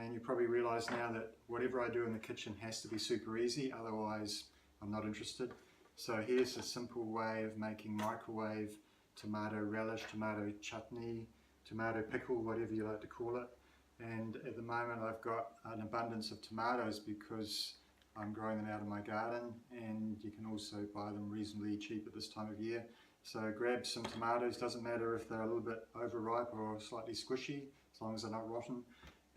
And you probably realise now that whatever I do in the kitchen has to be super easy, otherwise I'm not interested. So here's a simple way of making microwave tomato relish, tomato chutney, tomato pickle, whatever you like to call it. And at the moment I've got an abundance of tomatoes because I'm growing them out of my garden, and you can also buy them reasonably cheap at this time of year. So grab some tomatoes, doesn't matter if they're a little bit overripe or slightly squishy, as long as they're not rotten.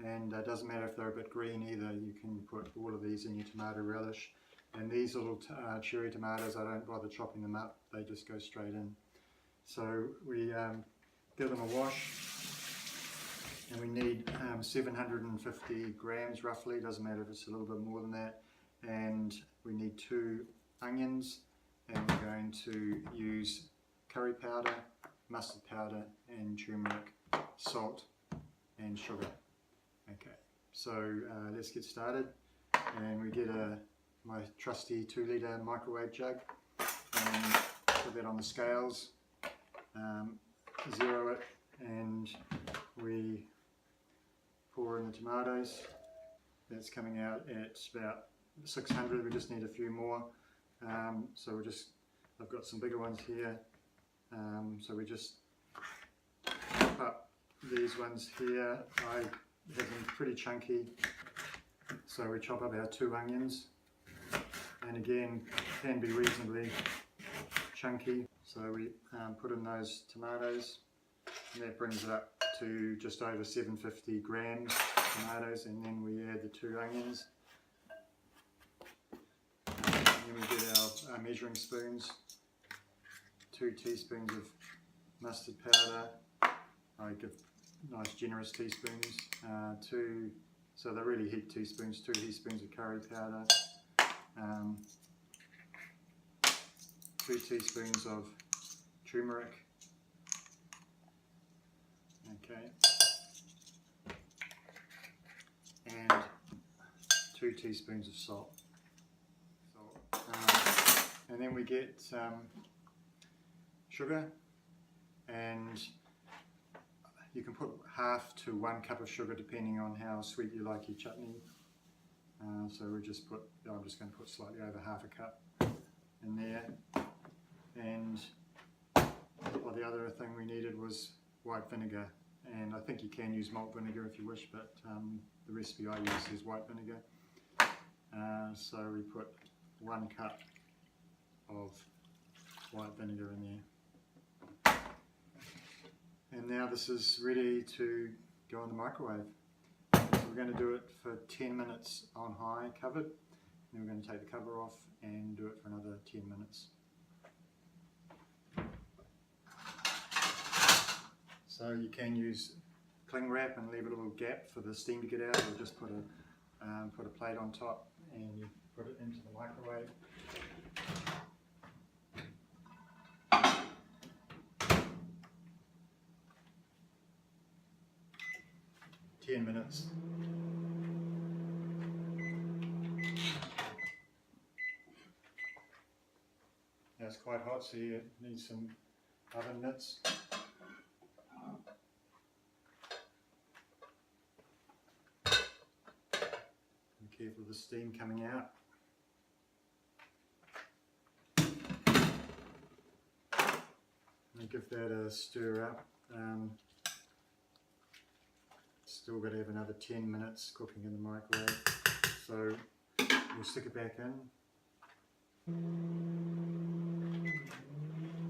And it doesn't matter if they're a bit green either, you can put all of these in your tomato relish. And these little cherry tomatoes, I don't bother chopping them up, they just go straight in. So we give them a wash, and we need 750 grams roughly, doesn't matter if it's a little bit more than that. And we need 2 onions, and we're going to use curry powder, mustard powder, and turmeric, salt and sugar. Okay, so let's get started. And we get my trusty 2 litre microwave jug, and put that on the scales, zero it, and we pour in the tomatoes. That's coming out at about 600, we just need a few more. So I've got some bigger ones here, so we just chop up these ones here. I have them pretty chunky, so we chop up our 2 onions, and again can be reasonably chunky. So we put in those tomatoes, and that brings it up to just over 750 grams tomatoes, and then we add the 2 onions. And then we get our measuring spoons, 2 teaspoons of mustard powder. I give nice generous teaspoons, 2, so they're really heaped teaspoons, 2 teaspoons of curry powder, 2 teaspoons of turmeric, okay, and 2 teaspoons of salt. And then we get sugar, and you can put half to 1 cup of sugar depending on how sweet you like your chutney. So I'm just going to put slightly over half a cup in there. And the other thing we needed was white vinegar, and I think you can use malt vinegar if you wish, but the recipe I use is white vinegar. So we put 1 cup of white vinegar in there. And now this is ready to go in the microwave. So we're going to do it for 10 minutes on high, covered. Then we're going to take the cover off and do it for another 10 minutes. So you can use cling wrap and leave a little gap for the steam to get out, or just put a plate on top and you put it into the microwave. Ten minutes. Now it's quite hot, so you need some oven mitts. Be careful of the steam coming out. And give that a stir up. Still got to have another 10 minutes cooking in the microwave, so we'll stick it back in.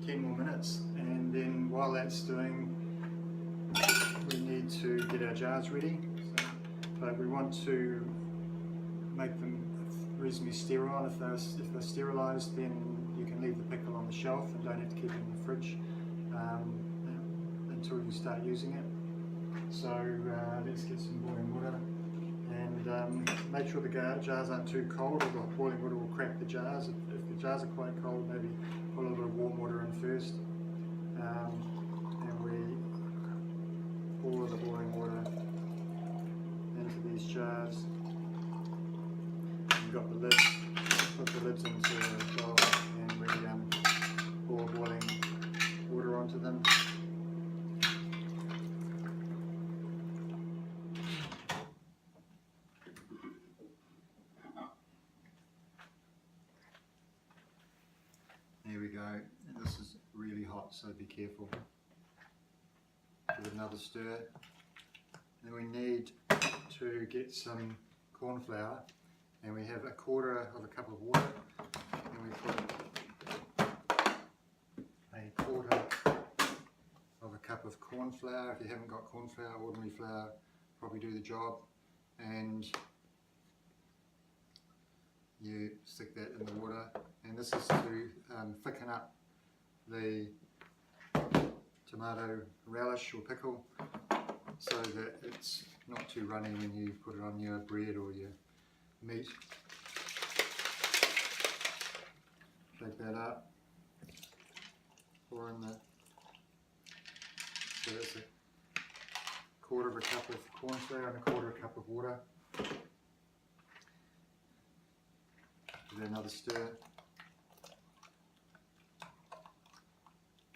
10 more minutes, and then while that's doing, we need to get our jars ready. But we want to make them reasonably sterile. If they're sterilised, then you can leave the pickle on the shelf and don't have to keep it in the fridge until you start using it. So let's get some boiling water, and make sure the jars aren't too cold, or the boiling water will crack the jars. If the jars are quite cold, maybe put a little bit of warm water in first, and we pour the boiling water into these jars. We've got the lids, put the lids into the bowl, and we pour boiling water onto them. be careful. Give it another stir. Then we need to get some corn flour, and we have 1/4 of a cup of water, and we put 1/4 of a cup of corn flour. If you haven't got corn flour, ordinary flour probably do the job, and you stick that in the water, and this is to thicken up the tomato relish or pickle so that it's not too runny when you put it on your bread or your meat. Shake that up, pour in the, so that's 1/4 of a cup of corn flour and 1/4 of a cup of water. Give it another stir,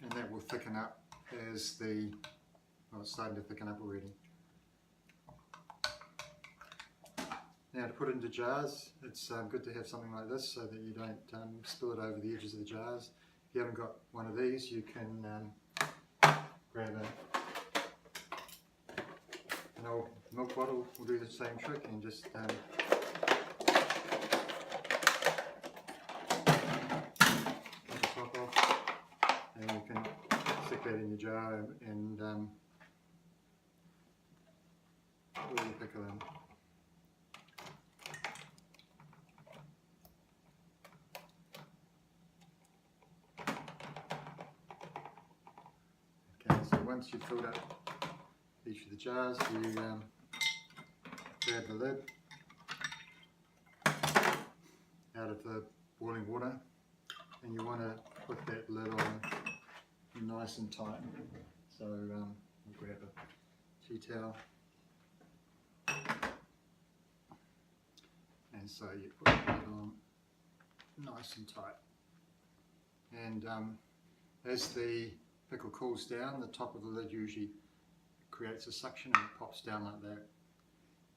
and that will thicken up as the, well, it's starting to thicken up already. Now to put it into jars, it's good to have something like this so that you don't spill it over the edges of the jars. If you haven't got one of these, you can grab an old milk bottle, will do the same trick, and just take the top off, and you can stick that in your jar and put your pickle in. Okay, so once you've filled up each of the jars, you grab the lid out of the boiling water, and you want to put that lid on nice and tight. So we'll grab a tea towel, and so you put the lid on nice and tight, and as the pickle cools down, the top of the lid usually creates a suction and it pops down like that,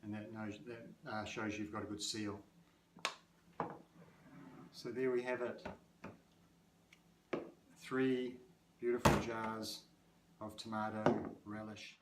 and that shows you've got a good seal. So there we have it, 3 beautiful jars of tomato relish.